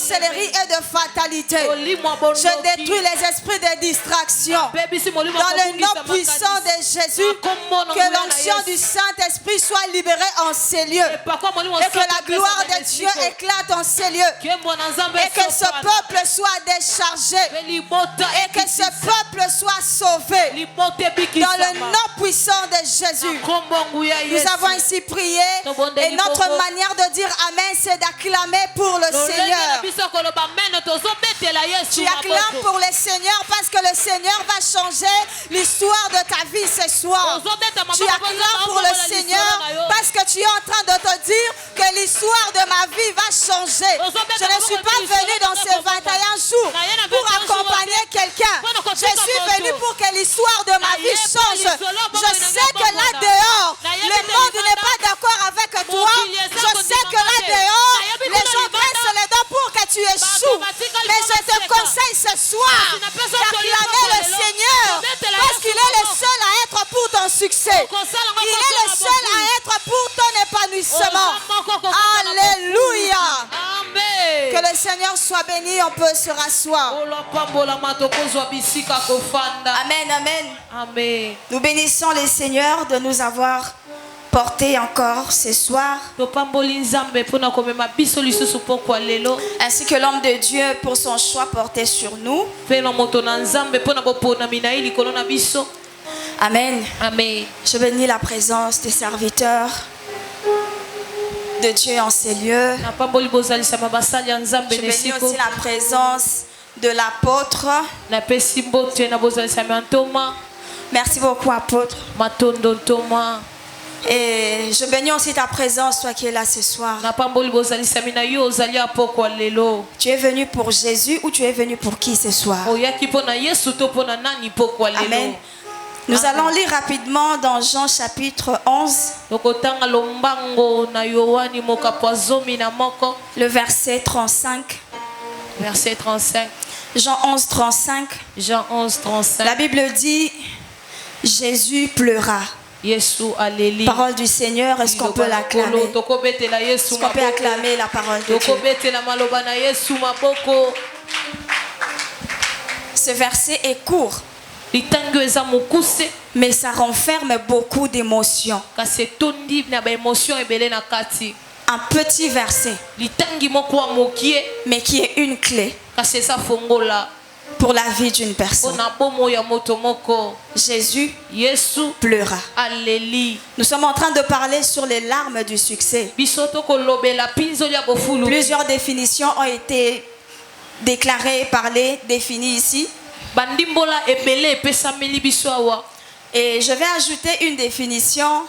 sorcellerie et de fatalité. Je détruis les esprits de distraction. Dans le nom puissant de Jésus, que l'onction du Saint-Esprit soit libérée en ces lieux. Et que la gloire de Dieu éclate en ces lieux. Et que ce peuple soit déchargé. Et que ce peuple soit sauvé. Dans le nom puissant de Jésus. Nous avons ici prié. Et notre manière de dire Amen, c'est d'acclamer pour le Seigneur. Tu acclames pour le Seigneur parce que le Seigneur va changer l'histoire de ta vie ce soir. Tu acclames pour le Seigneur parce que tu es en train de te dire que l'histoire de ma vie va changer. Je ne suis pas venu dans ces 21 jours pour accompagner quelqu'un. Je suis venu pour que l'histoire de ma vie change. Je sais que là dehors, le monde n'est pas d'accord avec toi. Je sais que là dehors, les gens dressent les dents pour que tu échoues. Mais je te conseille ce soir d'acclamer le Seigneur parce qu'il est le seul à être pour ton succès. Il est le seul à être pour ton épanouissement. Alléluia. Que le Seigneur soit béni, on peut se rasseoir. Amen, amen. Amen. Nous bénissons le Seigneur de nous avoir porté encore ce soir. Ainsi que l'homme de Dieu pour son choix porté sur nous. Amen. Amen. Je bénis la présence des serviteurs de Dieu en ces lieux. Je bénis aussi la présence de l'apôtre. Merci beaucoup, apôtre. Et je bénis aussi ta présence, toi qui es là ce soir. Tu es venu pour Jésus ou tu es venu pour qui ce soir? Amen. Nous allons lire rapidement dans Jean chapitre 11. Le verset 35. Verset 35. Jean 11, 35. Jean 11, 35. La Bible dit, Jésus pleura. Parole du Seigneur, est-ce qu'on peut l'acclamer? Est-ce qu'on peut acclamer la parole de Dieu? Ce verset est court, mais ça renferme beaucoup d'émotions. Un petit verset, mais qui est une clé pour la vie d'une personne. Jésus pleura. Nous sommes en train de parler sur les larmes du succès. Plusieurs définitions ont été déclarées, parlées, définies ici. Et je vais ajouter une définition.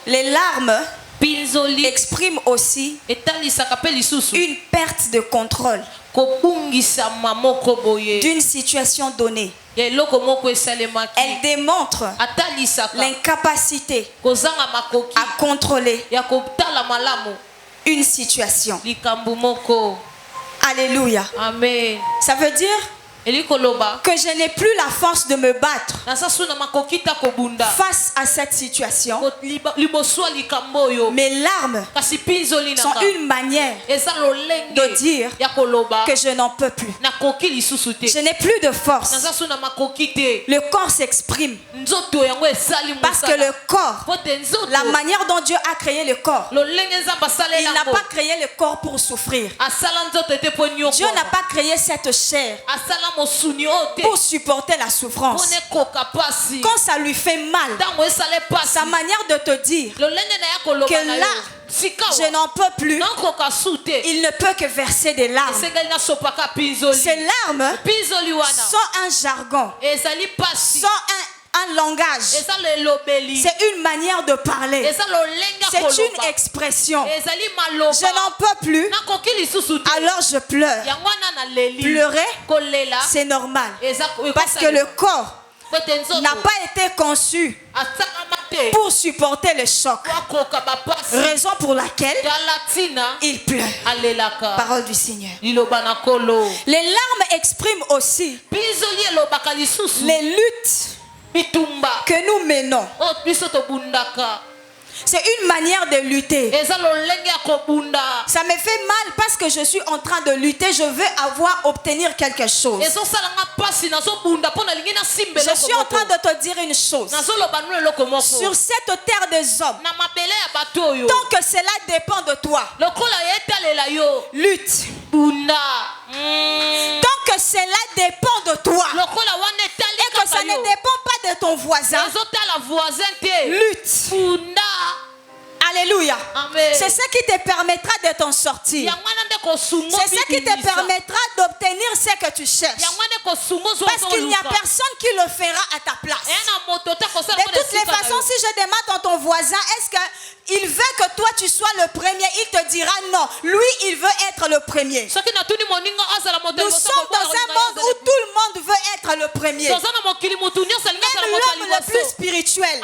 Les larmes expriment aussi une perte de contrôle d'une situation donnée. Elle démontre l'incapacité à contrôler une situation. Alléluia. Amen. Ça veut dire que je n'ai plus la force de me battre face à cette situation. Mes larmes sont une manière de dire que je n'en peux plus. Je n'ai plus de force. Le corps s'exprime parce que le corps, la manière dont Dieu a créé le corps, il n'a pas créé le corps pour souffrir. Dieu n'a pas créé cette chair pour supporter la souffrance. Quand ça lui fait mal, sa manière de te dire que là, je n'en peux plus, il ne peut que verser des larmes. Ces larmes sont un jargon, sont un langage. C'est une manière de parler. C'est une expression. Je n'en peux plus, alors je pleure. Pleurer, c'est normal. Parce que le corps n'a pas été conçu pour supporter le choc. Raison pour laquelle il pleure. Parole du Seigneur. Les larmes expriment aussi les luttes que nous menons C'est une manière de lutter. Ça me fait mal parce que je suis en train de lutter. Je veux obtenir quelque chose. Je suis en train de te dire une chose. Sur cette terre des hommes, tant que cela dépend de toi, lutte. Tant que cela dépend de toi et que ça ne dépend pas de ton voisin, lutte. Alléluia. C'est ça qui te permettra de t'en sortir. C'est ça qui te permettra d'obtenir ce que tu cherches. Parce qu'il n'y a personne qui le fera à ta place. De toutes les façons, si je demande à ton voisin, est-ce qu'il veut que toi tu sois le premier, il te dira non. Lui, il veut être le premier. Nous sommes dans un monde où tout le monde veut être le premier. Même l'homme le plus spirituel.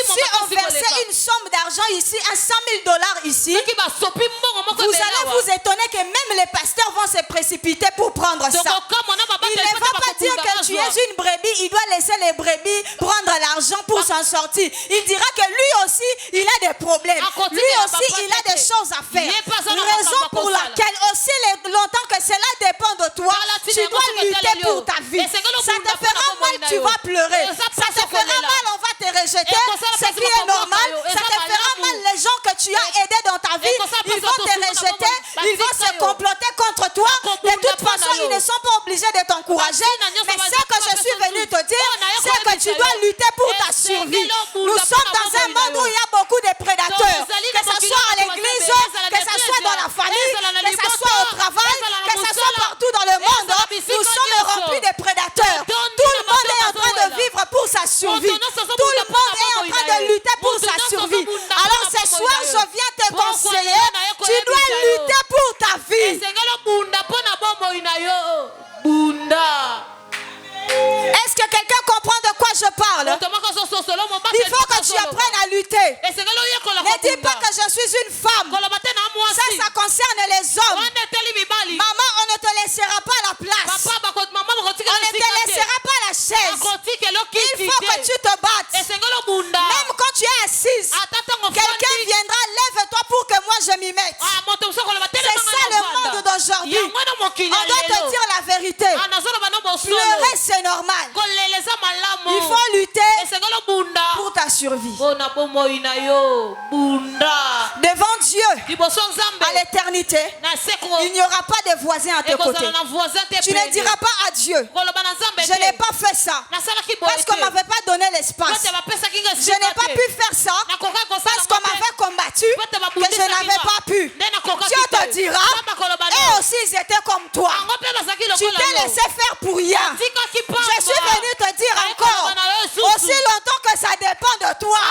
Si on versait une somme d'argent ici, à $100,000 ici, vous allez vous étonner que même les pasteurs vont se précipiter pour prendre ça. Il ne va pas dire que tu es une brebis, il doit laisser les brebis prendre l'argent pour s'en sortir. Il dira que lui aussi, il a des problèmes. Lui aussi, il a des choses à faire. Raison pour laquelle, aussi longtemps que cela dépend de toi, tu dois lutter pour ta vie. Ça te fera mal, tu vas pleurer. Ça te fera mal, on va te rejeter. Ce qui est normal. Ça te fera mal, les gens que tu as aidés dans ta vie, ils vont te rejeter, ils vont se comploter contre toi. De toute façon, ils ne sont pas obligés de t'encourager. Mais ce que je suis venu te dire, c'est que tu dois lutter pour ta survie. Nous sommes dans un monde où il y a beaucoup de prédateurs. Que ce soit à l'église, que ce soit dans la famille, que ce soit au travail, que ce soit partout dans le monde. Nous sommes remplis de prédateurs. Tout le monde est en train de vivre pour sa survie. Tout le monde est en train de lutter pour sa survie. Alors ce soir, je viens te conseiller, tu dois lutter pour ta vie. Est-ce que quelqu'un comprend de quoi je parle? Il faut que tu apprennes à lutter. Ne dis pas que je suis une femme. Ça concerne les hommes. Maman, on ne te laissera pas la place. On ne te laissera pas la chaise. Il faut que tu te battes. Même quand tu es assise, quelqu'un viendra, lève-toi pour que moi je m'y mette. C'est ça le monde d'aujourd'hui. On doit te dire la vérité. Pleurer, c'est normal. Il faut lutter pour ta survie. Devant Dieu, à l'éternité, il n'y aura pas de voisins à tes côtés. Tu ne diras pas à Dieu, je n'ai pas fait ça parce qu'on ne m'avait pas donné l'espace. Je n'ai pas pu faire ça parce qu'on m'avait combattu que je n'avais pas pu. Dieu te dira, et aussi ils étaient comme toi. Tu t'es laissé faire pour rien. Je suis venu te dire encore, aussi longtemps que ça dépend de toi,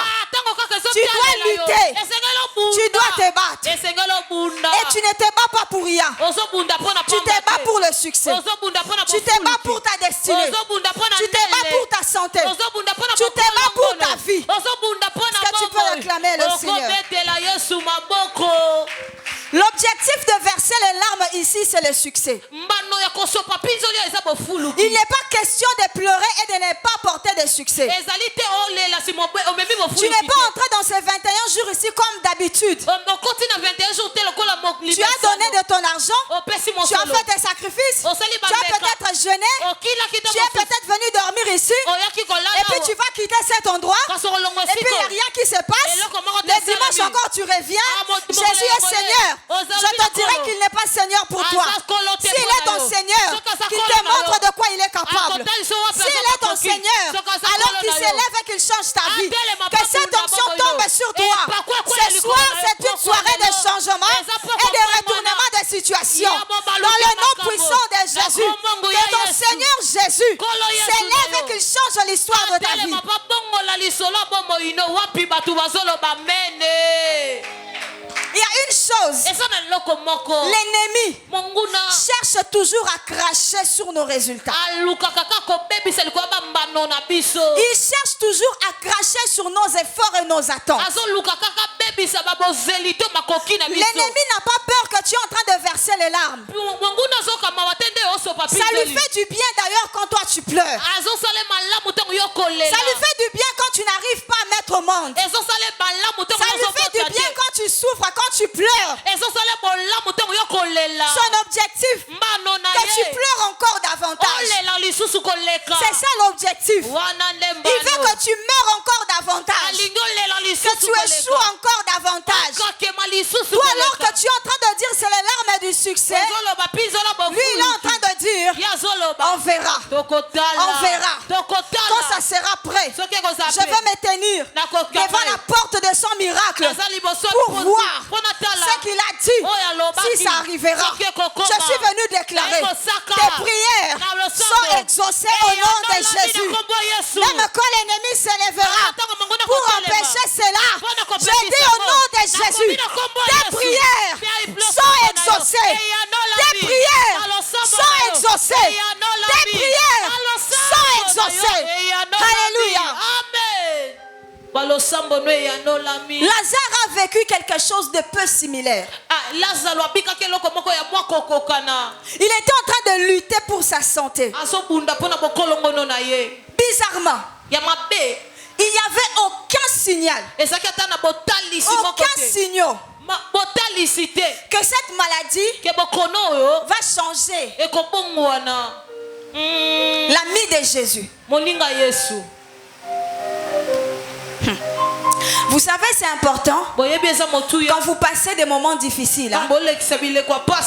tu dois lutter, tu dois te battre. Et tu ne te bats pas pour rien. Tu te bats pour le succès. Tu te bats pour ta destinée. Tu te bats pour ta santé. Tu te bats pour ta vie. Est-ce que tu peux réclamer le Seigneur? L'objectif de verser les larmes ici, c'est le succès. Il n'est pas question de pleurer et de ne pas porter de succès. Tu n'es pas entré dans ces 21 jours ici comme d'habitude. Tu as donné de ton argent. Tu as fait tes sacrifices. Tu as peut-être jeûné. Tu es peut-être venu dormir ici. Et puis tu vas quitter cet endroit. Et puis il n'y a rien qui se passe. Le dimanche encore tu reviens. Jésus est Seigneur. Je te dirais qu'il n'est pas Seigneur pour toi. S'il est ton Seigneur, qu'il te montre de quoi il est capable. S'il est ton Seigneur, alors qu'il s'élève et qu'il change ta vie. Que cette onction tombe sur toi. Ce soir, c'est une soirée de changement et de retournement de situation. Dans le nom puissant de Jésus, que ton Seigneur Jésus s'élève et qu'il change l'histoire de ta vie. Il y a une chose, l'ennemi cherche toujours à cracher sur nos résultats. Il cherche toujours à cracher sur nos efforts et nos attentes. L'ennemi n'a pas peur que tu es en train de verser les larmes. Ça lui fait du bien d'ailleurs quand toi tu pleures. Ça lui fait du bien quand tu n'arrives pas à mettre au monde. C'est ça l'objectif. Il veut que tu meurs encore davantage. Que tu échoues encore davantage. Toi alors que tu es en train de dire c'est les larmes du succès, lui il est en train de dire on verra. On verra. Quand ça sera prêt, je vais me tenir devant la porte de son miracle pour voir ce qu'il a dit. Si ça arrivera, je suis venu déclarer tes prières sont exaucées au nom de Jésus. Même quand l'ennemi s'élèvera pour empêcher cela, je dis au nom de Jésus, tes prières sont exaucées. Tes prières sont exaucées. Tes prières sont exaucées. Alléluia. Lazare a vécu quelque chose de peu similaire. Il était en train de lutter pour sa santé. Bizarrement, il n'y avait aucun signal, aucun signal que cette maladie va changer l'ami de Jésus. Vous savez, c'est important quand vous passez des moments difficiles,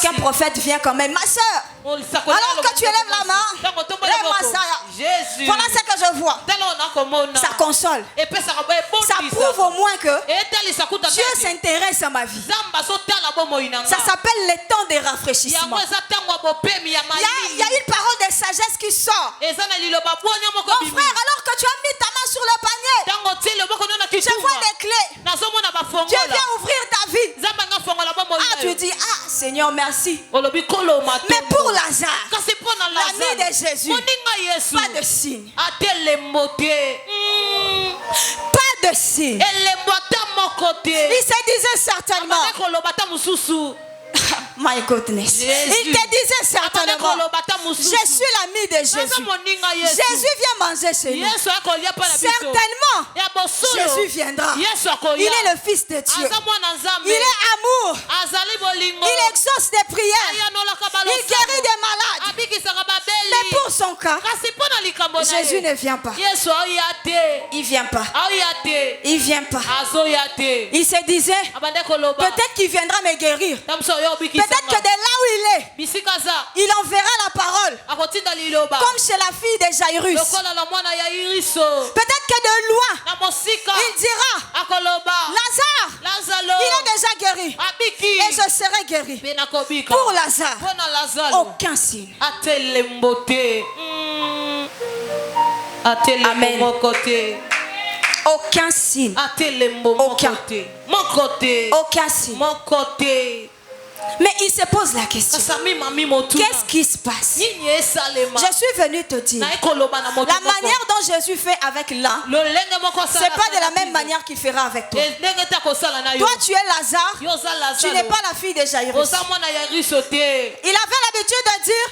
qu'un prophète vient quand même. Ma soeur, alors que tu élèves la main, voilà ce que je vois. Ça console. Ça prouve au moins que Dieu s'intéresse à ma vie. Ça s'appelle le temps de rafraîchissement. Il y a une parole de sagesse qui sort. Mon frère, alors que tu as mis ta main sur le panier, je vois des clés. Dieu vient ouvrir ta vie. Ah, tu dis, ah Seigneur, merci. Mais pour Lazare, l'ami de Jésus, pas de signe. Pas de signe. Il se disait certainement, my goodness. Il te disait certainement, je suis l'ami de Jésus. Jésus vient manger chez nous. Certainement, Jésus viendra. Il est le Fils de Dieu. Il est amour. Il exauce des prières. Il guérit des malades. Mais pour son cas, Jésus ne vient pas. Il vient pas. Il vient pas. Il se disait, peut-être qu'il viendra me guérir. Peut-être que de là où il est, il enverra la parole. Comme chez la fille de Jairus. Peut-être que de loin, il dira, Lazare, il est déjà guéri. Et je serai guéri. Pour Lazare, aucun signe. Amen. Aucun signe. Aucun signe. Mais il se pose la question, qu'est-ce qui se passe? Je suis venu te dire, la manière dont Jésus fait avec l'un, ce n'est pas de la même manière qu'il fera avec toi. Toi tu es Lazare, tu n'es pas la fille de Jairus. Il avait l'habitude de dire,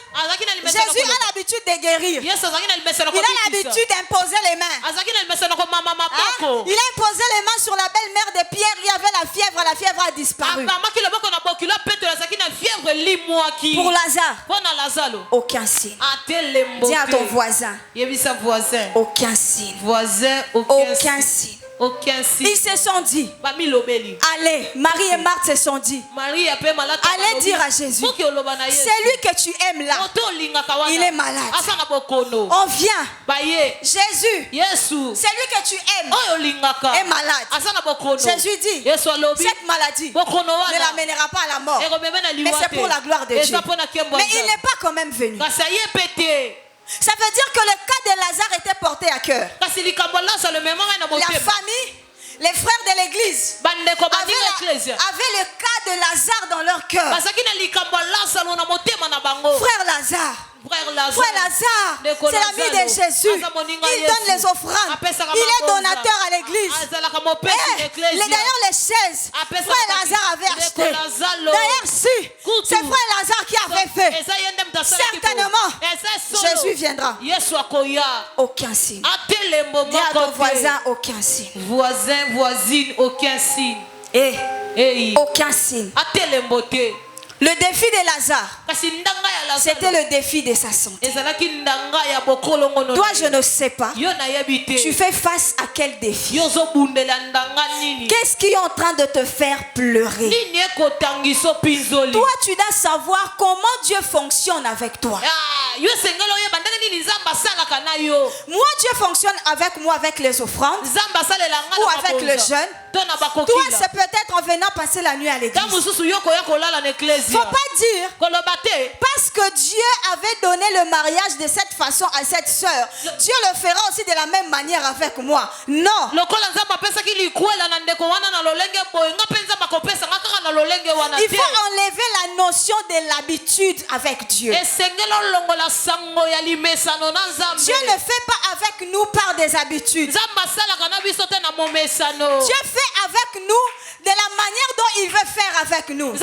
Jésus a l'habitude de guérir. Il a l'habitude d'imposer les mains. Il a imposé les mains sur la belle-mère de Pierre. Il y avait la fièvre a disparu. Pour Lazare, aucun signe. Dis à ton voisin, aucun signe. Aucun signe. Ils se sont dit, allez, Marie et Marthe se sont dit, allez dire à Jésus, celui que tu aimes là, il est malade. On vient. Jésus, celui que tu aimes est malade. Jésus dit, cette maladie ne l'amènera pas à la mort, mais c'est pour la gloire de Dieu. Mais il n'est pas quand même venu. Ça veut dire que le cas de Lazare était porté à cœur. La famille, les frères de l'église avaient le cas de Lazare dans leur cœur. Frère Lazare, c'est l'ami de Jésus. Il donne les offrandes. Il est donateur à l'église. D'ailleurs, les chaises, frère Lazare avait acheté. D'ailleurs, si, c'est frère Lazare qui avait fait. Certainement, Jésus viendra. Aucun signe. Dis à ton voisin, aucun signe. Voisine, aucun signe. Aucun signe. Le défi de Lazare, c'était le défi de sa santé. Toi, je ne sais pas. Tu fais face à quel défi? Qu'est-ce qui est en train de te faire pleurer? Toi, tu dois savoir comment Dieu fonctionne avec toi. Moi, Dieu fonctionne avec moi, avec les offrandes ou avec le jeûne. Toi, c'est peut-être en venant passer la nuit à l'église. Faut pas dire parce que Dieu avait donné le mariage de cette façon à cette sœur, Dieu le fera aussi de la même manière avec moi. Non. Il faut enlever la notion de l'habitude avec Dieu. Dieu ne fait pas avec nous par des habitudes. Dieu fait avec nous de la manière dont il veut faire avec nous.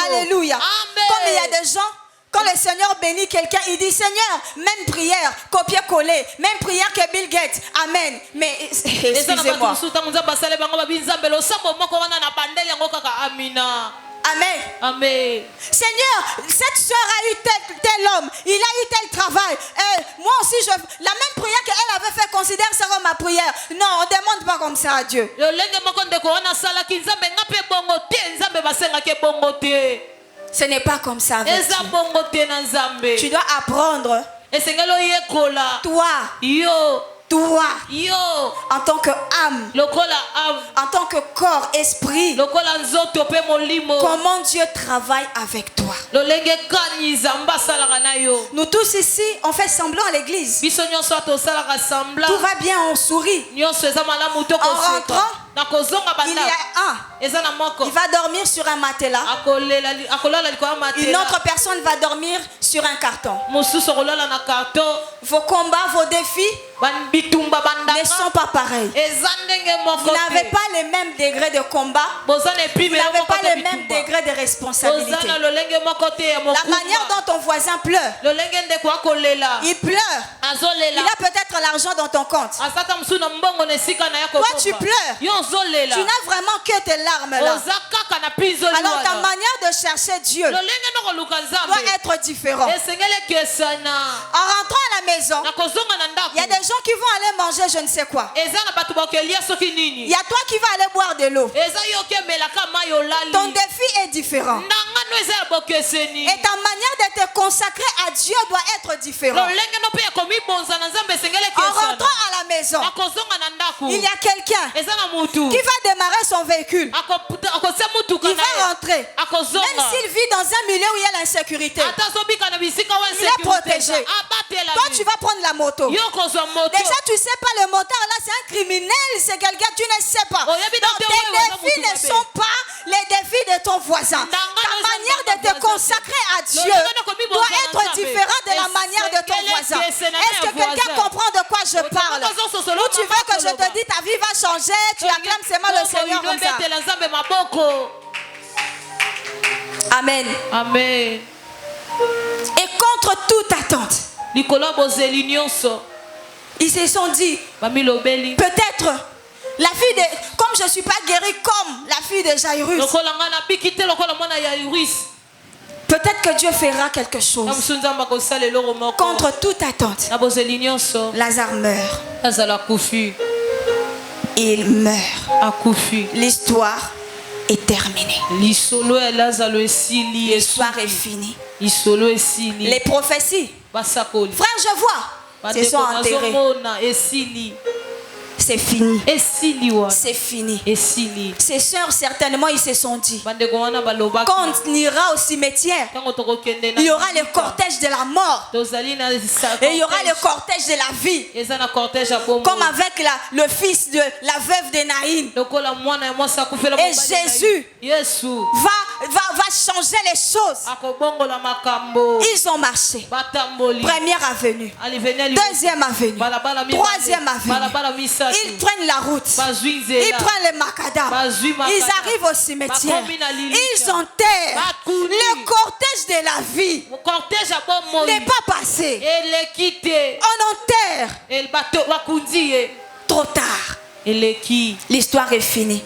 Alléluia. Comme il y a des gens, quand le Seigneur bénit quelqu'un, il dit Seigneur, même prière, copier-coller, même prière que Bill Gates. Amen. Mais excusez-moi. Amen. Amen. Seigneur, cette soeur a eu tel homme, il a eu tel travail. Moi aussi, la même prière qu'elle avait fait, considère ça comme ma prière. Non, on ne demande pas comme ça à Dieu. Ce n'est pas comme ça avec Dieu. Tu dois apprendre. Toi, en tant que âme, en tant que corps, esprit, comment Dieu travaille avec toi. Nous tous ici, on fait semblant à l'église. Tout va bien, on sourit. En rentrant, il y a un. Il va dormir sur un matelas. Une autre personne va dormir sur un carton. Vos combats, vos défis ne sont pas pareils. Vous n'avez pas les mêmes degrés de combat. Vous n'avez pas les mêmes degrés de responsabilité. La manière dont ton voisin pleure, il pleure. Il a peut-être l'argent dans ton compte. Toi, tu pleures. Tu n'as vraiment que tes larmes là. Alors ta manière de chercher Dieu doit être différente. En rentrant à la maison, il y a des gens qui vont aller manger je ne sais quoi. Il y a toi qui vas aller boire de l'eau. Ton défi est différent. Et ta manière de te consacrer à Dieu doit être différente. En rentrant à la maison, il y a quelqu'un qui va démarrer son véhicule. Il va rentrer. Même s'il vit dans un milieu où il y a l'insécurité, il est protégé. Toi, tu vas prendre la moto. Déjà, tu ne sais pas, le moteur là, c'est un criminel, c'est quelqu'un, tu ne sais pas. Donc, tes défis ne sont pas les défis de ton voisin. Ta manière de te consacrer à Dieu doit être différente de la manière de ton voisin. Est-ce que quelqu'un comprend de quoi je parle? Ou tu veux que je te dise ta vie va changer, tu acclames seulement le Seigneur comme ça. Amen. Amen. Et contre toute attente, ils se sont dit, peut-être la fille de, comme je ne suis pas guérie comme la fille de Jairus, peut-être que Dieu fera quelque chose. Contre toute attente, Lazare meurt. Il meurt. L'histoire est terminée. L'histoire est finie. Les prophéties, frère, je vois, se sont enterrés. C'est fini. C'est fini. Ces sœurs, certainement, ils se sont dit, quand on ira au cimetière, il y aura le cortège de la mort. Et il y aura le cortège de la vie. Comme avec le fils de la veuve de Naïn. Et Jésus va changer les choses. Ils ont marché. Première avenue. Deuxième avenue. Troisième avenue. Ils prennent la route. Ils prennent le macadam. Ils arrivent au cimetière. Ils enterrent. Le cortège de la vie n'est pas passé. On enterre. Trop tard. L'histoire est finie.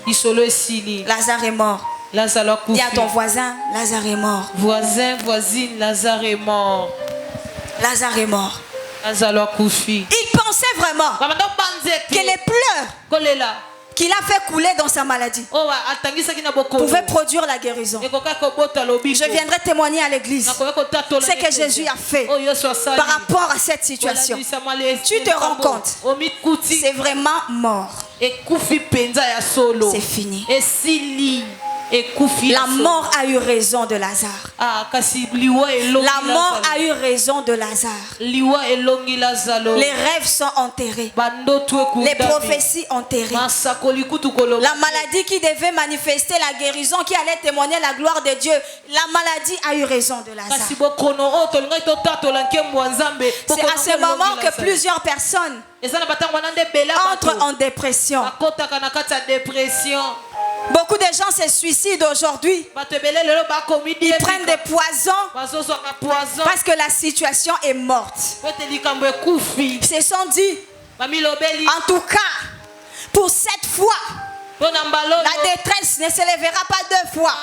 Lazare est mort. Dis à ton voisin, Lazare est mort. Voisin, voisine, Lazare est mort. Lazare est mort. Il pensait vraiment que les pleurs qu'il a fait couler dans sa maladie pouvaient produire la guérison. Je viendrai témoigner à l'église ce que Jésus a fait par rapport à cette situation. Tu te rends compte, c'est vraiment mort. C'est fini. La mort a eu raison de Lazare. La mort a eu raison de Lazare. Les rêves sont enterrés. Les prophéties enterrées. La maladie qui devait manifester la guérison, qui allait témoigner la gloire de Dieu, la maladie a eu raison de Lazare. C'est à ce moment que plusieurs personnes entrent en dépression. Beaucoup de gens se suicident aujourd'hui. Ils prennent des poisons parce que la situation est morte. Ils se sont dit, en tout cas, pour cette fois, la détresse ne se lèvera pas deux fois.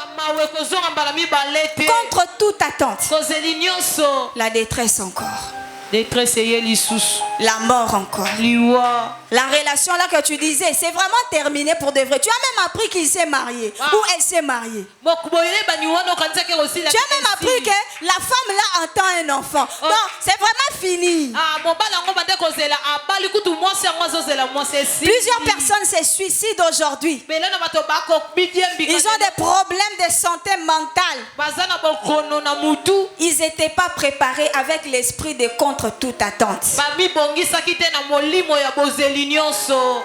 Contre toute attente, la détresse encore. La mort encore. La relation là que tu disais, c'est vraiment terminé pour de vrai. Tu as même appris qu'il s'est marié. Ou elle s'est mariée. Tu as même appris que la femme là entend un enfant. Non, c'est vraiment fini. Plusieurs personnes se suicident aujourd'hui. Ils ont des problèmes de santé mentale. Ils n'étaient pas préparés avec l'esprit de contre toute attente.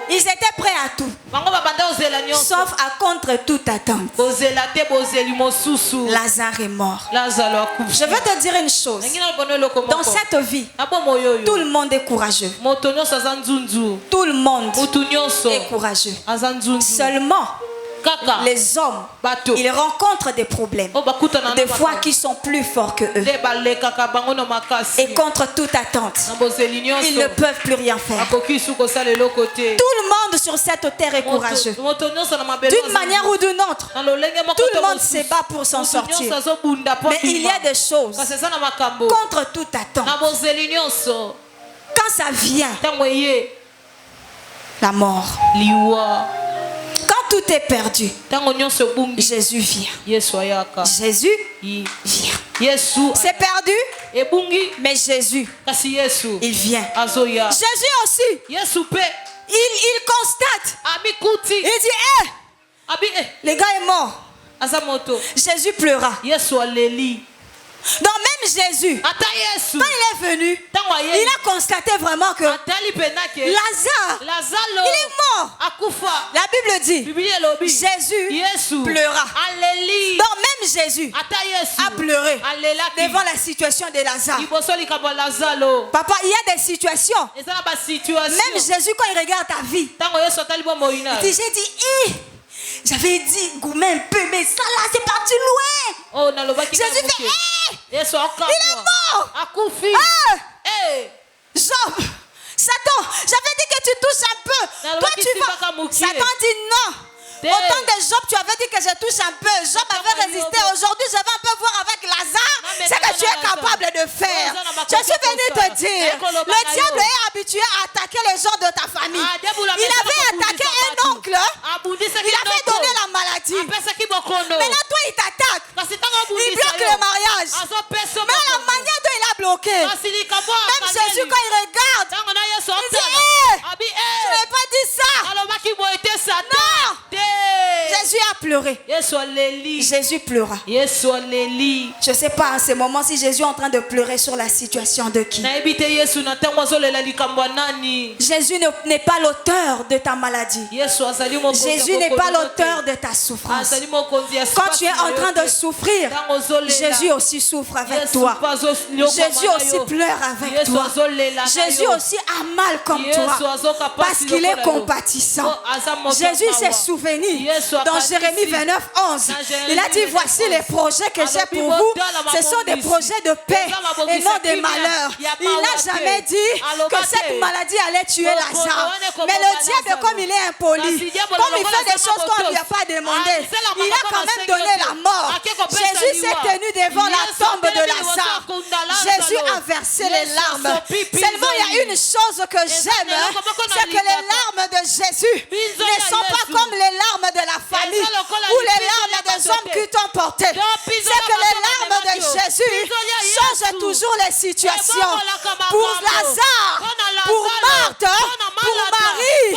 Ils étaient prêts à tout, sauf à contre toute attente. Lazare est mort. Je veux te dire une chose. Dans cette vie, tout le monde est courageux. Tout le monde est courageux. Seulement, les hommes, ils rencontrent des problèmes, des fois qui sont plus forts que eux. Et contre toute attente, ils ne peuvent plus rien faire. Tout le monde sur cette terre est courageux. D'une manière ou d'une autre, tout le monde se bat pour s'en sortir. Mais il y a des choses contre toute attente. Quand ça vient, la mort. Quand tout est perdu, Jésus vient. Jésus vient. C'est perdu, mais Jésus, il vient. Jésus aussi, il constate. Il dit, le gars est mort. Jésus pleura. Donc même Jésus, quand il est venu, il a constaté vraiment que Lazare, il est mort. La Bible dit, Jésus pleura. Donc même Jésus a pleuré devant la situation de Lazare. Papa, il y a des situations. Même Jésus, quand il regarde ta vie, il dit, j'ai dit, j'avais dit gourmet un peu, mais ça là c'est parti loin. Jésus fait, il est mort. Job, Satan, j'avais dit que tu touches un peu. Toi tu vas. Satan dit non. Autant de Job, tu avais dit que je touche un peu. Job avait résisté. Aujourd'hui, je vais un peu voir avec Lazare ce que tu es capable de faire. Je suis venu te dire, le diable est habitué à attaquer les gens de ta famille. Il avait attaqué un oncle. Il avait donné la maladie. Maintenant, toi, il t'attaque. Il bloque le mariage. Mais la manière dont il a bloqué. Même Jésus, quand il regarde, il dit, je n'ai pas dit ça. Non. Jésus a pleuré. Jésus pleura. Je ne sais pas en ce moment si Jésus est en train de pleurer sur la situation de qui. Jésus n'est pas l'auteur de ta maladie. Jésus n'est pas l'auteur de ta souffrance. Quand tu es en train de souffrir, Jésus aussi souffre avec toi. Jésus aussi pleure avec toi. Jésus aussi a mal comme toi. Parce qu'il est compatissant. Jésus s'est souvenu dans Jérémie 29, 11, il a dit, voici les projets que j'ai pour vous. Ce sont des projets de paix et non des malheurs. Il n'a jamais dit que cette maladie allait tuer Lazare. Mais le diable, comme il est impoli, comme il fait des choses qu'on ne lui a pas demandé, il a quand même donné la mort. Jésus s'est tenu devant la tombe de Lazare. Jésus a versé les larmes. Seulement, il y a une chose que j'aime, c'est que les larmes de Jésus ne sont pas comme les larmes de la famille ou les larmes des hommes qui t'ont porté. C'est que les larmes de Jésus changent toujours les situations. Pour Lazare, pour Marthe, pour Marie,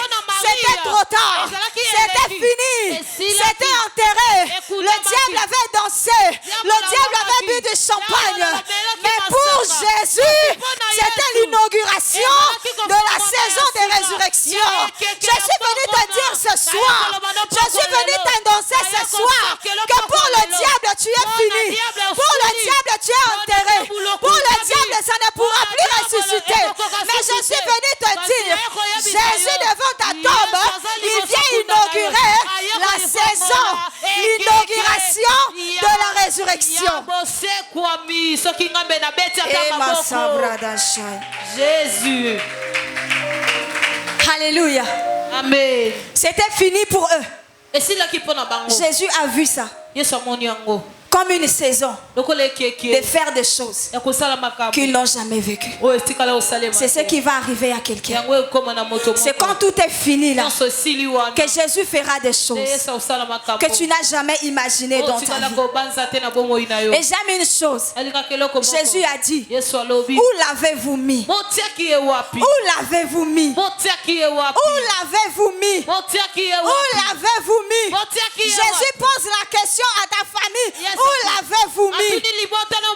c'était trop tard. C'était fini. C'était enterré. Le diable avait dansé. Le diable avait bu du champagne. Mais pour Jésus, c'était l'inauguration de la saison des résurrections. Je suis venu te dire ce soir, je suis venu t'annoncer ce soir que pour le diable tu es fini. Pour le diable tu es enterré. Pour le diable ça ne pourra plus ressusciter. Mais je suis venu te dire, Jésus devant ta tombe, il vient inaugurer la saison, l'inauguration de la résurrection. Jésus. Alléluia. Amen. C'était fini pour eux. Jésus a vu ça comme une saison de faire des choses qu'ils n'ont jamais vécues. C'est ce qui va arriver à quelqu'un. C'est quand tout est fini là que Jésus fera des choses que tu n'as jamais imaginées dans ta vie. Et j'aime une chose. Jésus a dit, où l'avez-vous mis? Où l'avez-vous mis? Où l'avez-vous mis? Où l'avez-vous mis? Jésus pose la question à ta famille. Où l'avez-vous mis?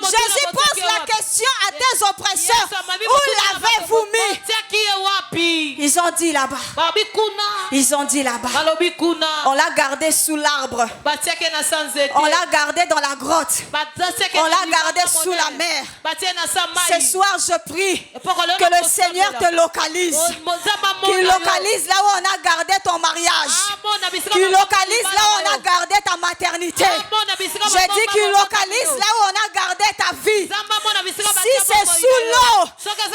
Jésus pose la question à tes oppresseurs. Où l'avez-vous mis? Ils ont dit là-bas. Ils ont dit là-bas. On l'a gardé sous l'arbre. On l'a gardé dans la grotte. On l'a gardé sous la mer. Ce soir, je prie que le Seigneur te localise. Qu'il localise là où on a gardé ton mariage. Qu'il localise là où on a gardé ta maternité. Je dis qu'il localise là où on a gardé ta vie. Si c'est sous l'eau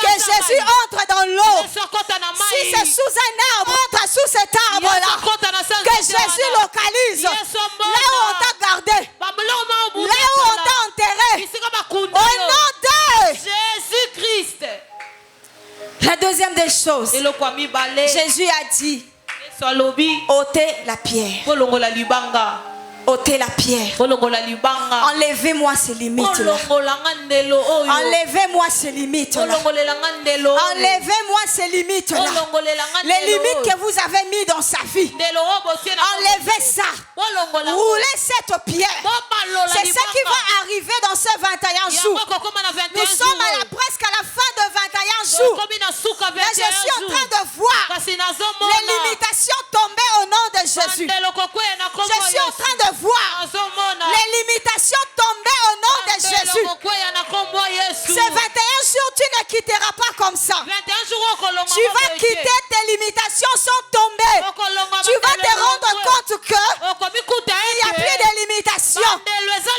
que Jésus entre dans l'eau, si c'est sous un arbre, entre sous cet arbre-là, que Jésus localise là où on t'a gardé, là où on t'a enterré, au nom de Jésus-Christ. La deuxième des choses, Jésus a dit, ôtez la pierre. ôtez la pierre. Enlevez-moi ces limites-là. Enlevez-moi ces limites-là. Enlevez-moi ces limites-là. Les limites que vous avez mis dans sa vie. Enlevez ça. Roulez cette pierre. C'est ça qui va arriver dans ces 21 jours. Nous sommes presque à la fin de 21 jours. Mais je suis en train de voir les limitations tomber au nom de Jésus. Je suis en train de voir les limitations tomber au nom de Jésus. Ces 21 jours, tu ne quitteras pas comme ça. Tu vas quitter, tes limitations sont tombées. Tu vas te rendre compte que il n'y a plus de limitations.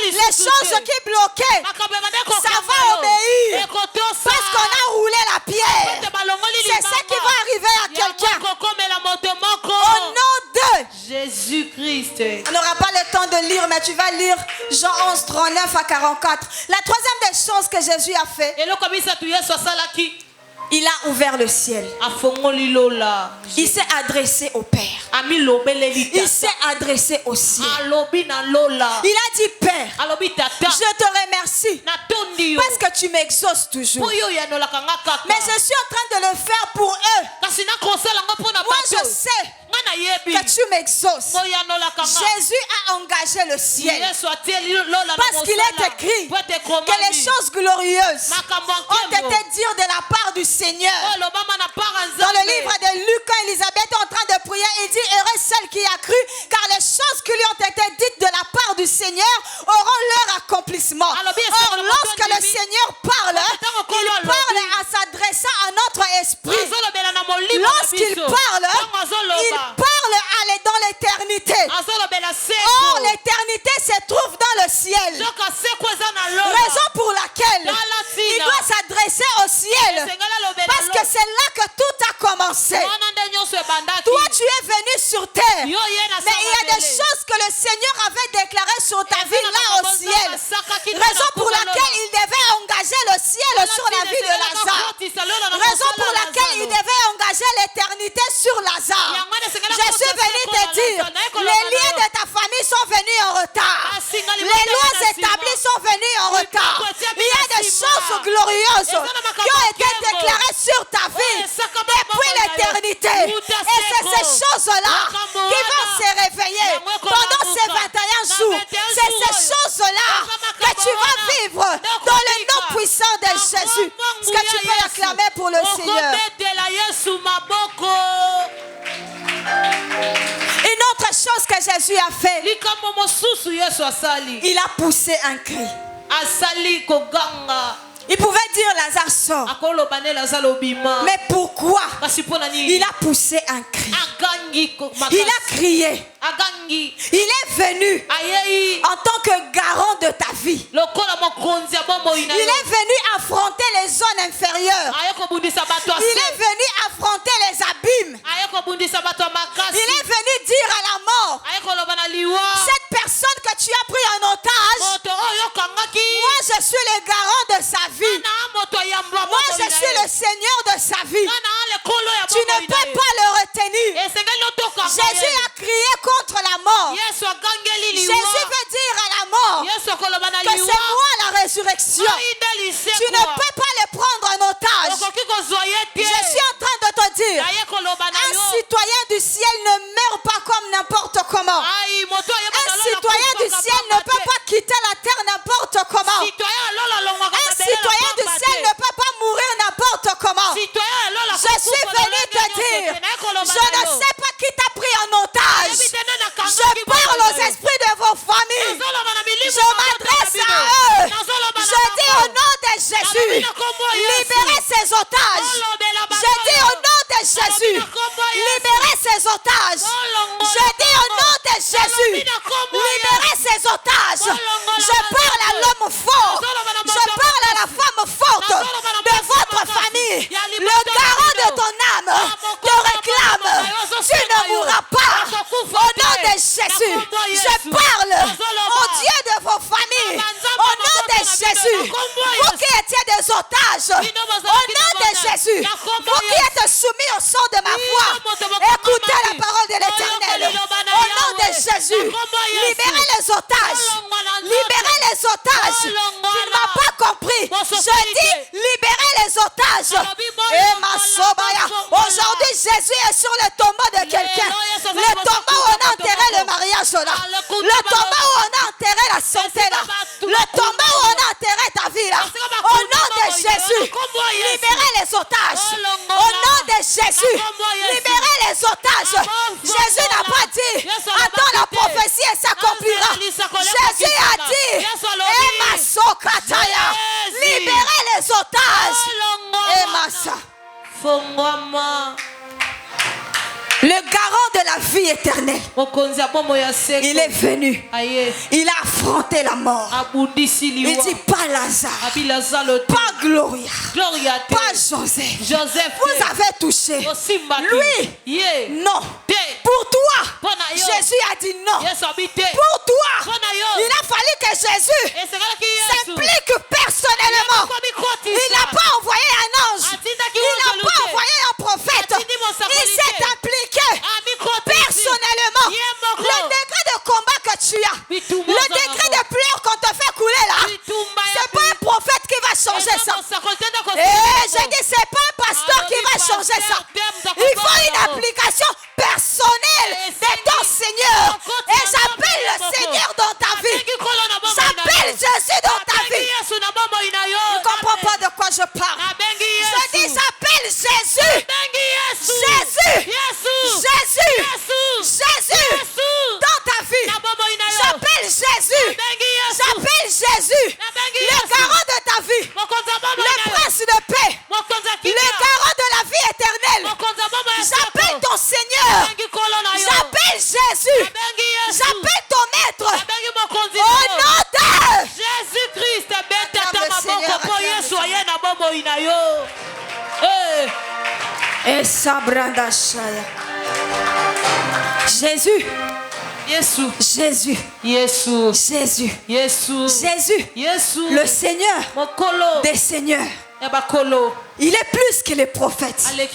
Les choses qui bloquaient, ça va obéir. Parce qu'on a roulé la pierre. C'est ça qui va arriver à quelqu'un. Au nom de Jésus-Christ. On n'aura pas le temps de lire, mais tu vas lire Jean 11, 39 à 44. La troisième des choses que Jésus a fait, il a ouvert le ciel. Il s'est adressé au Père. Il s'est adressé au ciel. Il a dit, Père, je te remercie parce que tu m'exauces toujours. Mais je suis en train de le faire pour eux. Moi je sais que tu m'exauces. Jésus a engagé le ciel. Parce qu'il est écrit que les choses glorieuses ont été dites de la part du Seigneur. Dans le livre de Luc, quand Élisabeth est en train de prier, il dit, heureuse celle qui a cru, car les choses qui lui ont été dites de la part du Seigneur auront leur accomplissement. Or, lorsque le Seigneur parle, il parle en s'adressant à notre esprit. Lorsqu'il parle, il parle dans l'éternité. Raison pour laquelle il doit s'adresser au ciel. Parce que c'est là que tout a commencé. Toi, tu es venu sur terre. Mais il y a des choses que le Seigneur avait déclarées sur ta vie là au ciel. Raison pour laquelle il devait engager le ciel sur la vie de Lazare. Raison pour laquelle il devait engager l'éternité sur Lazare. Je suis venu te dire, les liens de ta famille sont venus en retard. Les lois établies sont venues en retard. Il y a des choses glorieuses qui ont été déclarées sur ta vie depuis l'éternité. Et c'est ces choses-là qui vont se réveiller pendant ces 21 jours. C'est ces choses-là que tu vas vivre dans le nom puissant de Jésus. Est-ce que tu peux acclamer pour le Seigneur? Une autre chose que Jésus a fait, il a poussé un cri. Il pouvait dire Lazare sort. Mais pourquoi il a poussé un cri? Il a crié. Il est venu en tant que garant de ta vie. Il est venu affronter les zones inférieures. Il est venu affronter les abîmes. Il est venu dire à la mort, cette personne que tu as pris en otage, moi je suis le garant de sa vie. Moi je suis le Seigneur de sa vie. Tu ne peux pas le retenir. Jésus a crié contre la mort. Jésus veut dire à la mort que c'est moi la résurrection. Tu ne peux pas le prendre en otage. Je suis en train de te dire, un citoyen du ciel ne meurt pas comme n'importe comment. Un citoyen du ciel ne peut pas quitter la terre n'importe comment. Un citoyen du ciel ne peut pas mourir n'importe comment. Je suis venu te dire, je ne sais pas qui t'a pris en otage. Je parle aux esprits de vos familles. Je m'adresse à eux. Je dis au nom de Jésus, libérez ces otages. Je dis au nom de Jésus, libérez ces otages. Je dis au nom de Jésus, libérez ces otages. Je parle à l'homme fort. Je parle à la femme forte de votre famille. Le garant de ton âme te réclame. Tu ne mourras pas. Au nom de Jésus, je parle au Dieu de vos familles. Au nom de Jésus, vous qui étiez des otages, au nom de Jésus, vous qui êtes soumis au son de ma voix, écoutez la parole de l'Éternel. Au nom de Jésus, libérez les otages. Libérez les otages. Tu ne m'as pas compris. Je dis libérez les otages. Et ma sobaya. Aujourd'hui, Jésus est sur le tombeau de quelqu'un. Le tombeau où on a enterré le mariage là. Le tombeau où on a enterré la santé là. Le tombeau où on a enterré ta vie là. Au nom de Jésus, libérez les otages. Au nom de Jésus, libérez les otages. Jésus n'a pas dit attends la prophétie et s'accomplira. Jésus a dit Emma Sokataya, libérez les otages. Emma Sa. Le garant de la vie éternelle, il est venu. Il a affronté la mort. Il dit pas Lazare, pas Gloria, pas Joseph. Vous avez touché. Lui, non. Pour toi, Jésus a dit non. Pour toi, il a fallu que Jésus s'implique personnellement. Il n'a pas envoyé un ange. Il n'a pas envoyé un prophète. Il s'est impliqué personnellement. Le degré de combat que tu as, le degré de pleurs qu'on te fait couler là, c'est pas un prophète qui va changer ça. Et je dis, c'est pas un pasteur qui va changer ça. Il faut une application personnelle de ton Seigneur. Et j'appelle le Seigneur dans ta vie. J'appelle Jésus dans ta vie. Tu ne comprends pas de quoi je parle. Je dis, j'appelle Jésus. Jésus. Jésus. Jésus. Dans ta vie. J'appelle Jésus. J'appelle Jésus. Le garant de ta vie. Le prince de paix. Le garant de la vie éternelle. J'appelle ton Seigneur. J'appelle Jésus. J'appelle ton maître. Au nom de Jésus. Jésus. Jésus. Jésus. Jésus. Jésus. Jésus. Jésus. Le Seigneur des seigneurs. Il est plus que les prophètes. Il est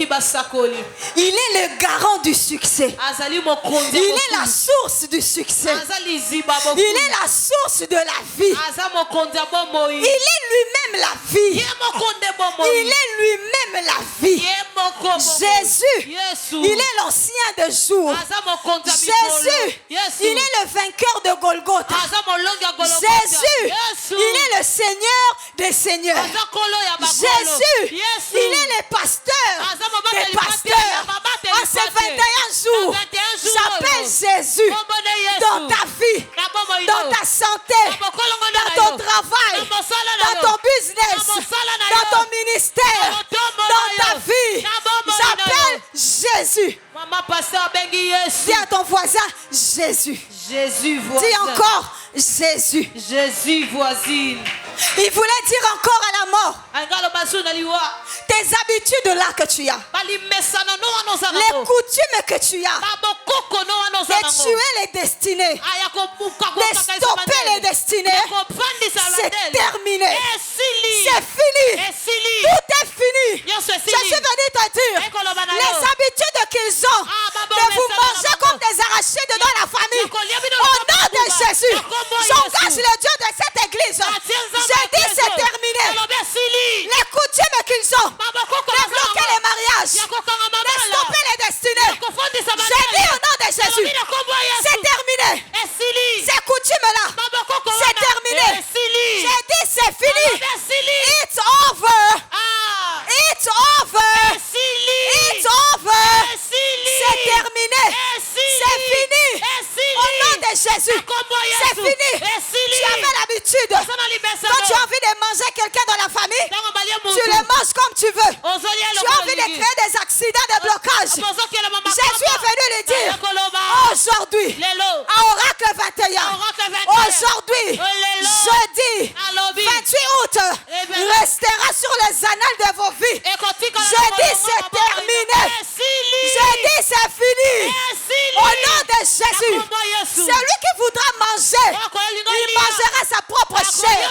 le garant du succès. Il est la source du succès. Il est la source de la vie. Il est lui-même la vie. Il est lui-même la vie. Jésus, il est l'ancien de jour. Jésus, il est le vainqueur de Golgotha. Jésus, il est le Seigneur des seigneurs. Jésus, il est le pasteur des pasteurs. En ces 21 jours, j'appelle Jésus dans ta vie, dans ta santé, dans ton travail, dans ton business, dans ton ministère, dans ta vie. J'appelle Jésus. Dis à ton voisin Jésus. Jésus voisin. Dis encore Jésus. Jésus voisine. Il voulait dire encore à la mort tes habitudes là que tu as, les coutumes que tu as, de tuer les destinées, de stopper les destinées. C'est terminé. C'est fini. Tout est fini. Je suis venu te dire les habitudes qu'ils ont de vous manger comme des arrachés dedans la famille. Au nom de Jésus, j'engage le Dieu de cette église. J'ai dit c'est terminé. Les coutumes qu'ils ont de bloquer les mariages, de stopper les destinées. J'ai dit au nom de Jésus, c'est terminé. Ces coutumes-là, c'est terminé. J'ai dit c'est fini. It's over. It's over. It's over. C'est terminé. C'est fini. Au nom de Jésus, c'est fini. Tu avais l'habitude, quand tu as envie de manger quelqu'un dans la famille, tu le manges comme tu veux. Tu as envie de créer des accidents de blocage. Jésus est venu lui dire aujourd'hui, à Oracle 21, aujourd'hui, jeudi 28 août, restera sur les annales de vos vies. Je dis c'est terminé. Je dis c'est fini. Au nom de Jésus, celui qui voudra manger, il mangera sa propre chair,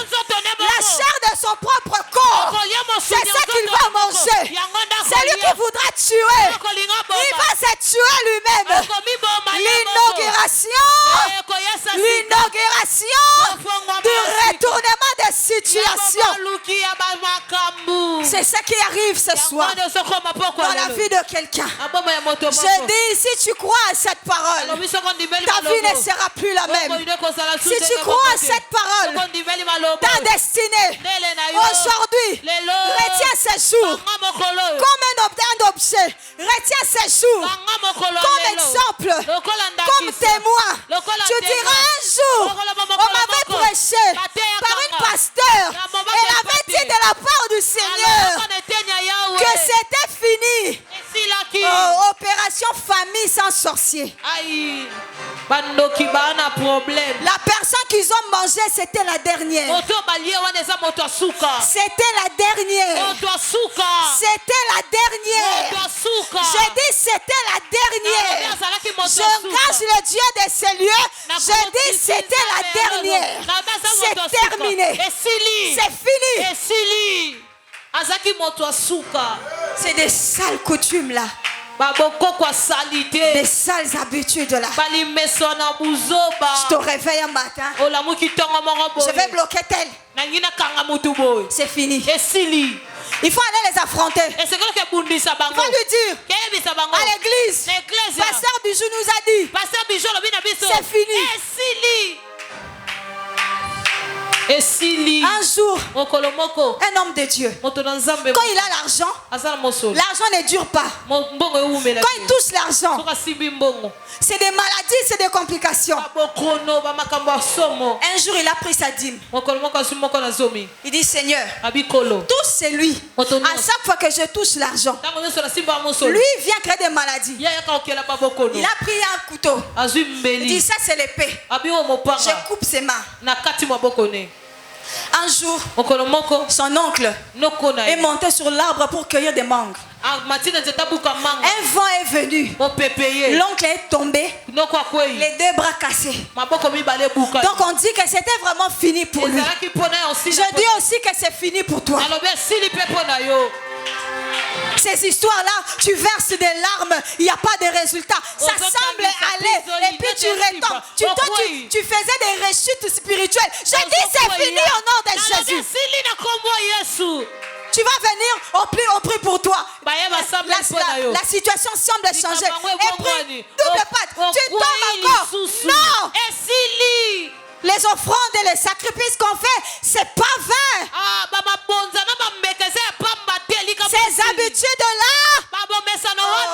la chair de son propre corps. C'est ça qu'il va manger. Celui qui voudra tuer, il va se tuer lui-même. L'inauguration du retournement des situations. C'est ça qui arrive ce soir dans la vie de quelqu'un. Je dis, si tu crois à cette parole, ta vie ne sera plus la même. Si tu crois à cette parole, ta destinée, aujourd'hui, retiens ces jours comme un objet. Retiens ces jours comme exemple, comme témoin. Tu diras un jour, on m'avait prêché par une pasteur. Elle avait dit de la part du Seigneur que c'était fini. Oh, opération famille sans sorcier. La personne qu'ils ont mangé, c'était la dernière. C'était la dernière. C'était la dernière. J'ai dit c'était la dernière. J'engage le Dieu de ces lieux. Je dis c'était la dernière. C'est terminé. C'est fini. C'est des sales coutumes là. Des sales habitudes là. Je te réveille un matin. Je vais bloquer tel. C'est fini. Il faut aller les affronter. Il faut lui dire à l'église, Pasteur Bijou nous a dit, c'est fini. Un jour, un homme de Dieu, quand il a l'argent, l'argent ne dure pas. Quand il touche l'argent, c'est des maladies, c'est des complications. Un jour, il a pris sa dîme. Il dit, Seigneur, touche c'est lui. À chaque fois que je touche l'argent, lui vient créer des maladies. Il a pris un couteau. Il dit, ça c'est l'épée. Je coupe ses mains. Un jour, son oncle est monté sur l'arbre pour cueillir des mangues. Un vent est venu. L'oncle est tombé. Les deux bras cassés. Donc on dit que c'était vraiment fini pour lui. Je dis aussi que c'est fini pour toi. Ces histoires-là, tu verses des larmes, il n'y a pas de résultat. Ça semble aller et puis tu retombes. Tu faisais des rechutes spirituelles. Je dis c'est fini au nom de Jésus. Tu vas venir, on prie pour toi. La situation semble changer. Et puis, double patte. Tu tombes encore. Non. Les offrandes et les sacrifices qu'on fait, c'est pas vain. Ces habitudes-là. Oh,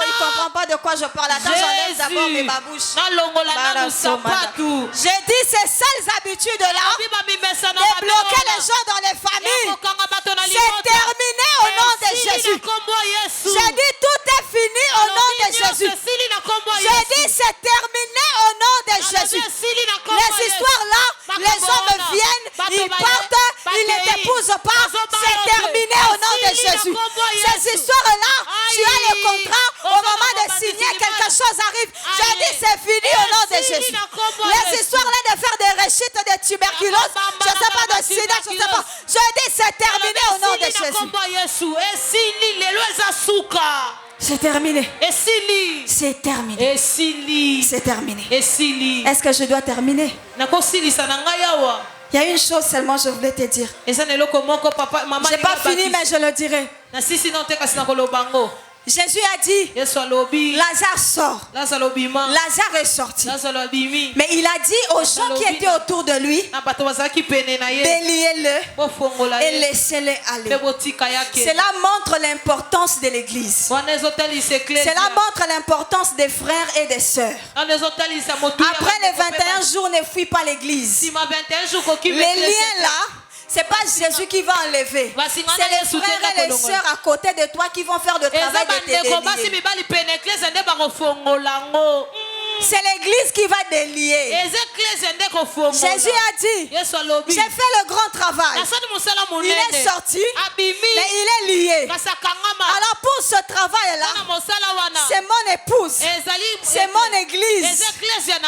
il ne comprend pas de quoi je parle. Attends, j'enlève d'abord mes babouches. J'ai dit ces sales habitudes-là de bloquer les gens dans les familles. C'est terminé au nom de Jésus. J'ai dit tout est fini au nom de Jésus. J'ai dit c'est terminé au nom de Jésus. Les histoires-là, les hommes viennent, ils partent, ils ne t'épousent pas. C'est terminé au nom de Jésus. Ces histoires-là, tu as le contrat, au moment de signer, quelque chose arrive. J'ai dit c'est fini au nom de Jésus. Les histoires-là de faire des rechutes de tuberculose, je ne sais pas, de sida, je ne sais pas. Je dis c'est terminé au nom de Jésus. C'est terminé. C'est terminé. C'est terminé. Est-ce que je dois terminer? Il y a une chose seulement je voulais te dire. Je n'ai pas fini mais je le dirai. Jésus a dit, Lazare sort. Lazare est sorti. Mais il a dit aux gens qui étaient autour de lui, déliez-le et laissez-le aller. Cela montre l'importance de l'église. Cela montre l'importance des frères et des sœurs. Après les 21 jours, ne fuis pas l'église. Les liens là, c'est pas Jésus qui va enlever. C'est les frères et les sœurs à côté de toi qui vont faire le travail de te délier. C'est l'église qui va délier. Jésus a dit, j'ai fait le grand travail. Il est sorti, mais il est lié. Alors pour ce travail-là, c'est mon épouse, c'est mon église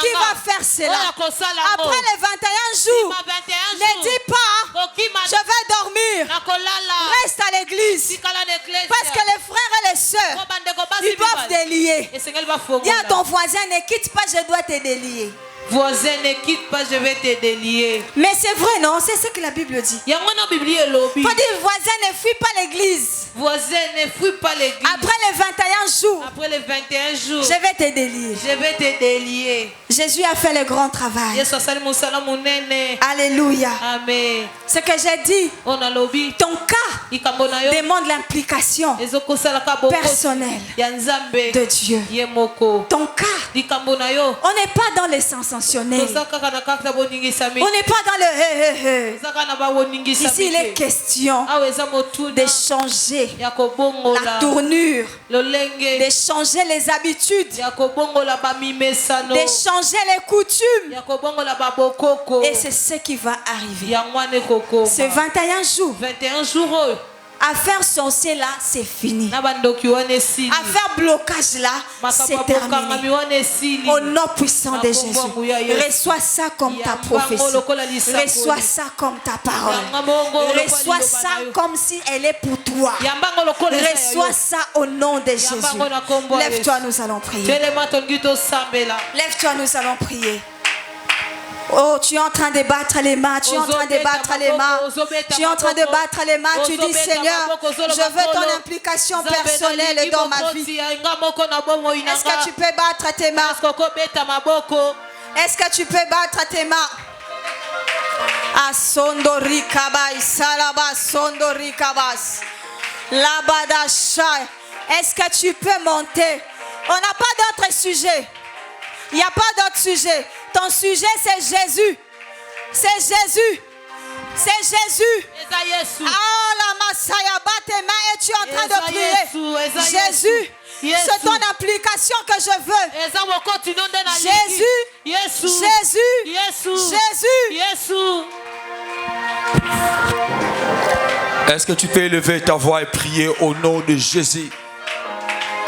qui va faire cela. Après les 21 jours, ne dis pas, je vais dormir. Reste à l'église. Parce que les frères et les sœurs, ils doivent délier. Dis à ton voisin, ne quitte pas, je dois te délier. Voisin, ne quitte pas, je vais te délier. Mais c'est vrai, non? C'est ce que la Bible dit. Il faut dire, voisin, ne fuis pas l'église. Voisin, ne fuis pas l'église. Après les 21 jours, je vais te délier. Je vais te délier. Jésus a fait le grand travail. Alléluia. Amen. Ce que j'ai dit, ton cas demande l'implication personnelle de Dieu. Ton cas, on n'est pas dans les sensationnels. On n'est pas dans le Ici, il est question de changer la tournure, de changer les habitudes, de changer les coutumes. Et c'est ce qui va arriver. C'est 21 jours. Affaire sorcier là, c'est fini. Affaire blocage là, c'est terminé. Au nom puissant de Jésus, reçois ça comme ta prophétie. Reçois ça comme ta parole. Reçois ça comme si elle est pour toi. Reçois ça au nom de Jésus. Lève-toi, nous allons prier. Lève-toi, nous allons prier. Oh, tu es en train de battre les mains, tu es en train de battre les mains, tu es en train de battre les mains, tu dis Seigneur, je veux ton implication personnelle dans ma vie. Est-ce que tu peux battre tes mains? Est-ce que tu peux battre tes mains? Asondori kabay, salaba sondori kabas, labadasha. Est-ce que tu peux monter? On n'a pas d'autre sujet. Il n'y a pas d'autre sujet. Ton sujet, c'est Jésus. C'est Jésus. C'est Jésus. Ah, la Massaya, bat tes mains et tu es en train de prier. Jésus, c'est ton application que je veux. Jésus, Jésus, Jésus. Est-ce que tu peux élever ta voix et prier au nom de Jésus?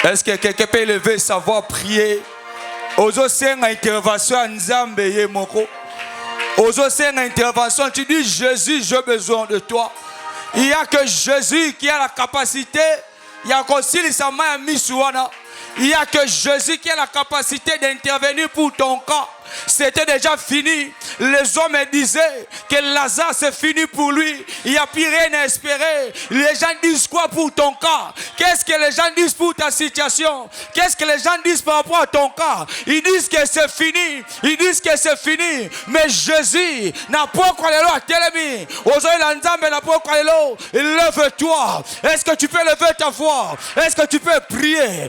Est-ce que quelqu'un peut lever sa voix, prier? Ozo senga intervention Nzambe ye moko. Ozo senga intervention, tu dis Jésus, j'ai besoin de toi. Il n'y a que Jésus qui a la capacité. Il y a aussi les samaya misuana. Il n'y a que Jésus qui a la capacité d'intervenir pour ton cas. C'était déjà fini. Les hommes disaient que Lazare c'est fini pour lui. Il n'y a plus rien à espérer. Les gens disent quoi pour ton cas? Qu'est-ce que les gens disent pour ta situation? Qu'est-ce que les gens disent par rapport à ton cas? Ils disent que c'est fini. Ils disent que c'est fini. Mais Jésus n'a pas quoi le à Télémi. Lève-toi. Est-ce que tu peux lever ta voix? Est-ce que tu peux prier?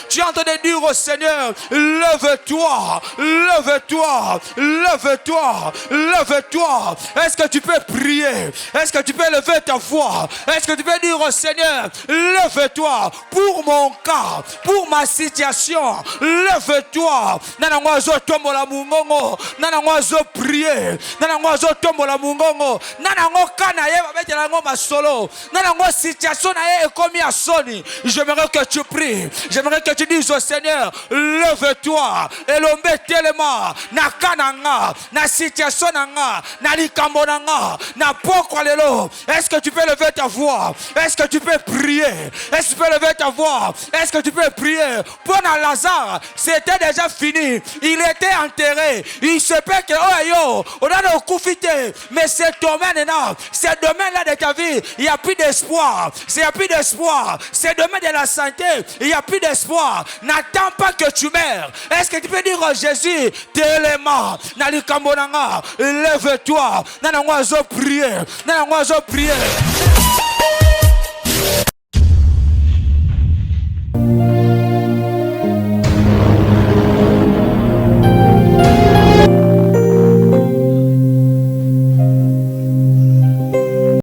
Tu es en train de dire au Seigneur, lève-toi, lève-toi, lève-toi, lève-toi. Est-ce que tu peux prier? Est-ce que tu peux lever ta voix? Est-ce que tu peux dire au Seigneur, lève-toi pour mon cas, pour ma situation, lève-toi. Nanangozo tombo la mungongo, nanangozo prier, nanangozo tombo la mungongo, nanango kana ye babete nango masolo, nanango situation na ye ekomi a soni. J'aimerais que tu pries, j'aimerais que tu dises au Seigneur, lève-toi, et l'homme tellement, na kananga, na situation nanga, na likambo nanga, na pokwa lelo. Est-ce que tu peux lever ta voix? Est-ce que tu peux prier? Est-ce que tu peux lever ta voix? Est-ce que tu peux prier? Pour Lazare, c'était déjà fini. Il était enterré. Il se peut que, oh yo, on a nos coufité. Mais ce domaine-là, ce domaine-là de ta vie, il n'y a plus d'espoir. Il n'y a plus d'espoir. Ce domaine de la santé, il n'y a plus d'espoir. N'attends pas que tu meurs. Est-ce que tu peux dire, oh Jésus, téléma, lève-toi. Nanangwazo prier. Nanangwazo prier.